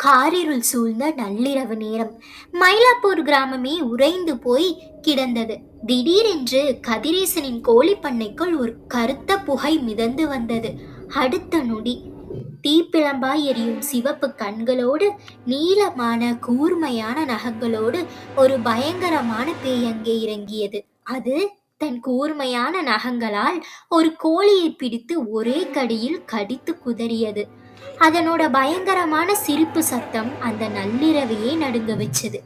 காரிருள் சூழ்ந்த நள்ளிரவு நேரம். மயிலாப்பூர் கிராமமே உறைந்து போய் கிடந்தது. திடீரென்று கதிரேசனின் கோழி பண்ணைக்குள் ஒரு கருத்த புகை மிதந்து வந்தது. அடுத்த நொடி தீப்பிழம்பாய் எரியும் சிவப்பு கண்களோடு, நீளமான கூர்மையான நகங்களோடு ஒரு பயங்கரமான பேய் அங்கே இறங்கியது. அது தன் கூர்மையான நகங்களால் ஒரு கோழியை பிடித்து ஒரே கடியில் கடித்து குதறியது. அதனோட பயங்கரமான சிரிப்பு சத்தம் அந்த நள்ளிரவையே நடுங்க வச்சது.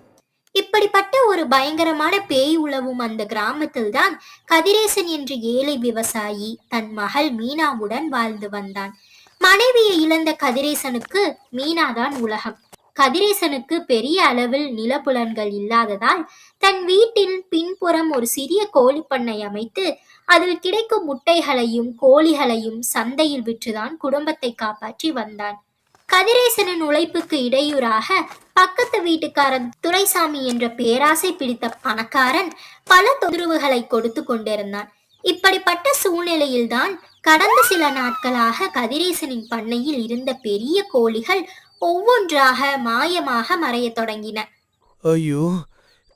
இப்படிப்பட்ட ஒரு பயங்கரமான பேய் உலவும் அந்த கிராமத்தில் தான் கதிரேசன் என்ற ஏழை விவசாயி தன் மகள் மீனாவுடன் வாழ்ந்து வந்தான். மனைவியை இழந்த கதிரேசனுக்கு மீனாதான் உலகம். கதிரேசனுக்கு பெரிய அளவில் நிலப்புலன்கள் இல்லாததால் தன் வீட்டின் பின்புறம் ஒரு சிறிய கோழி பண்ணை அமைத்து அதில் கிடைக்கும் முட்டைகளையும் கோழிகளையும் சந்தையில் விற்றுதான் குடும்பத்தை காப்பாற்றி வந்தான். கதிரேசனின் உழைப்புக்கு இடையூறாக பக்கத்து வீட்டுக்காரன் துரைசாமி என்ற பேராசை பிடித்த பணக்காரன் பல தொந்தரவுகளை கொடுத்து கொண்டிருந்தான். இப்படிப்பட்ட சூழ்நிலையில்தான் கடந்த சில நாட்களாக கதிரேசனின் பண்ணையில் இருந்த பெரிய கோழிகள் ஒவ்வொன்றாக மாயமாக மறையத் தொடங்கின. ஐயோ,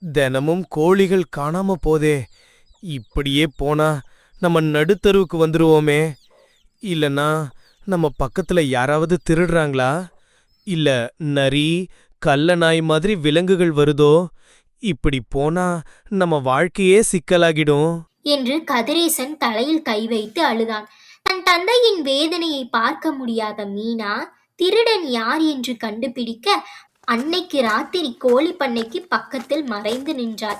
தினமும் கோழிகள் காணாம போதே. இப்படியே போனா நம்ம நடுத்தருவுக்கு வந்துருவோமே. இல்லனா நம்ம பக்கத்துல யாராவது திருடுறாங்களா? இல்ல நரி கள்ள நாய் மாதிரி விலங்குகள் வருதோ? இப்படி போனா நம்ம வாழ்க்கையே சிக்கலாகிடும் என்று கதிரேசன் தலையில் கை வைத்து அழுதான். தன் தந்தையின் வேதனையை பார்க்க முடியாத மீனா திருடன் யார் என்று கண்டுபிடிக்க அன்னைக்கு ராத்திரி கோழி பண்ணைக்கு பக்கத்தில் மறைந்து நின்றார்.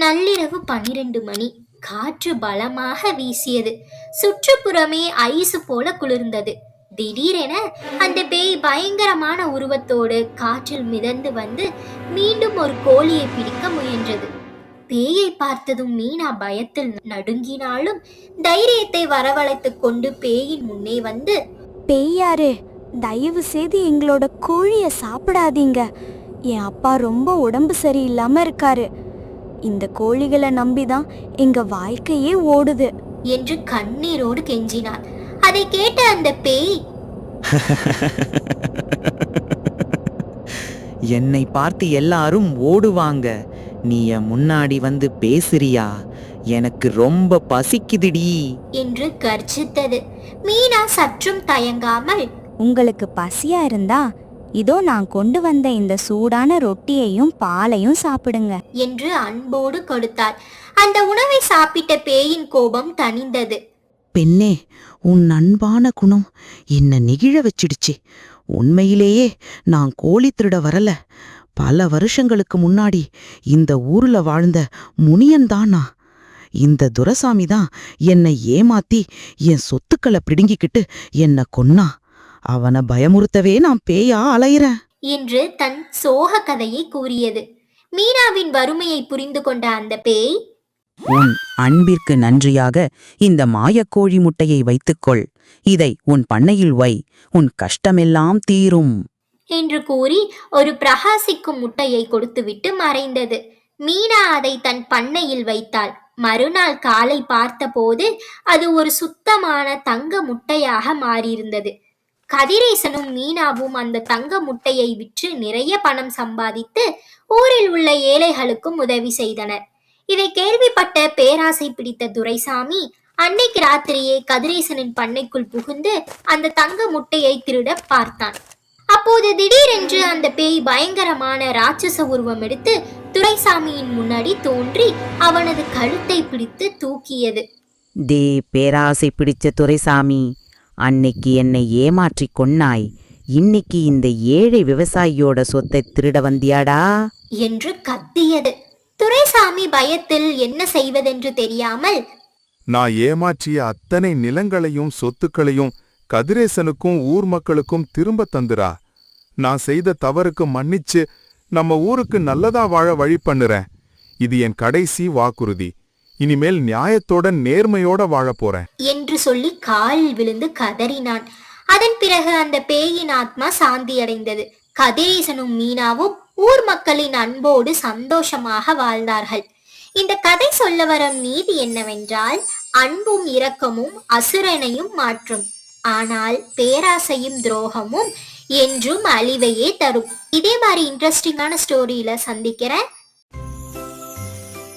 நள்ளிரவு 12 மணி. காற்று பலமாக வீசியது. சுற்றுப்புறமே ஐசு போல குளிர்ந்தது. திடீரென அந்த பேய் பயங்கரமான உருவத்தோடு காற்றில் மிதந்து வந்து மீண்டும் ஒரு கோழியை பிடிக்க முயன்றது. பேயை பார்த்ததும் மீனா பயத்தில் நடுங்கினாலும் தைரியத்தை வரவழைத்து கொண்டு பேயின் முன்னே வந்து, பேயாரே, தயவு செய்து எங்களோட கோழிய சாப்பிடாதீங்க. என் அப்பா ரொம்ப உடம்பு சரியில்லாம இருக்காரு. இந்த கோழிகளை நம்பிதான் எங்க வாழ்க்கையே ஓடுது என்று கண்ணீரோடு கெஞ்சினார். அதை கேட்ட அந்த பேய், என்னை பார்த்து எல்லாரும் ஓடுவாங்க, நீ என் முன்னாடி வந்து பேசுறியா? எனக்கு ரொம்ப பசிக்குதுடி என்று கர்ஜித்தது. மீனா சற்றும் தயங்காமல், உங்களுக்கு பசியா இருந்தா இதோ நான் கொண்டு வந்த இந்த சூடான ரொட்டியையும் பாலையும் சாப்பிடுங்க என்று அன்போடு கொடுத்தார். அந்த உணவை சாப்பிட்ட பேயின் கோபம் தணிந்தது. பெண்ணே, உன் அன்பான குணம் என்ன நெகிழ வச்சிடுச்சு. உண்மையிலேயே நான் கோழி திருட வரல. பல வருஷங்களுக்கு முன்னாடி இந்த ஊர்ல வாழ்ந்த முனியன் தானா? இந்த துரசாமி தான் என்னை ஏமாத்தி என் சொத்துக்களை பிடுங்கிக்கிட்டு என்ன கொன்னா. அவனை பயமுறுத்தவே நான் பேயா அலையிறேன் என்று தன் சோக கதையை கூறியது. மீனாவின் வறுமையை புரிந்து கொண்ட அந்த பேய், உன் அன்பிற்கு நன்றியாக இந்த மாயக்கோழி முட்டையை வைத்துக்கொள். இதை உன் பண்ணையில் வை, உன் கஷ்டமெல்லாம் தீரும் என்று கூறி ஒரு பிரகாசிக்கும் முட்டையை கொடுத்துவிட்டு மறைந்தது. மீனா அதை தன் பண்ணையில் வைத்தாள். மறுநாள் காலை பார்த்தபோது அது ஒரு சுத்தமான தங்க முட்டையாக மாறியிருந்தது. கதிரேசனும் மீனாவும் அந்த தங்க முட்டையை விற்று நிறைய பணம் சம்பாதித்து ஊரில் உள்ள ஏழைகளுக்கும் உதவி செய்தனர். இதை கேள்விப்பட்ட பேராசை பிடித்த துரைசாமி அன்னைக்கு ராத்திரியே கதிரேசனின் பண்ணைக்குள் புகுந்து அந்த தங்க முட்டையை திருட பார்த்தான். அப்போது திடீரென்று அந்த பேய் பயங்கரமான ராட்சச உருவம் எடுத்து துரைசாமியின் முன்னாடி தோன்றி அவனது கழுத்தை பிடித்து தூக்கியது. டே பேராசை பிடிச்ச துரைசாமி, அன்னைக்கு என்னை ஏமாற்றிக் கொன்னாய். இன்னைக்கு இந்த ஏழை விவசாயியோட சொத்தை திருட வந்தியாடா என்று கத்தியது. துரைசாமி பயத்தில் என்ன செய்வதென்று தெரியாமல், நான் ஏமாற்றிய அத்தனை நிலங்களையும் சொத்துக்களையும் கதிரேசனுக்கும் ஊர் மக்களுக்கும் திரும்ப தந்துரா. நான் செய்த தவறுக்கு மன்னிச்சு நம்ம ஊருக்கு நல்லதா வாழ வழி பண்ணுறேன். இது என் கடைசி வாக்குறுதி. இனிமேல் நியாயத்தோட நேர்மையோட வாழ போறேன் என்று சொல்லி காலில் விழுந்து கதறினான். அதன் பிறகு அந்த பேயின் ஆத்மா சாந்தியடைந்தது. கதிரேசனும் மீனாவும் ஊர் மக்களின் அன்போடு சந்தோஷமாக வாழ்ந்தார்கள். இந்த கதை சொல்ல வரும் நீதி என்னவென்றால், அன்பும் இரக்கமும் அசுரனையும் மாற்றும். ஆனால் பேராசையும் துரோகமும் என்றும் அழிவையே தரும். இதே மாதிரி இன்ட்ரெஸ்டிங்கான ஸ்டோரியில சந்திக்கிறேன்.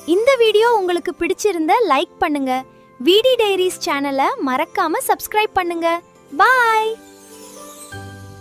இந்த வீடியோ உங்களுக்கு பிடிச்சிருந்தா லைக் பண்ணுங்க. விடி டைரிஸ் சேனலை மறக்காம சப்ஸ்கிரைப் பண்ணுங்க. பாய்.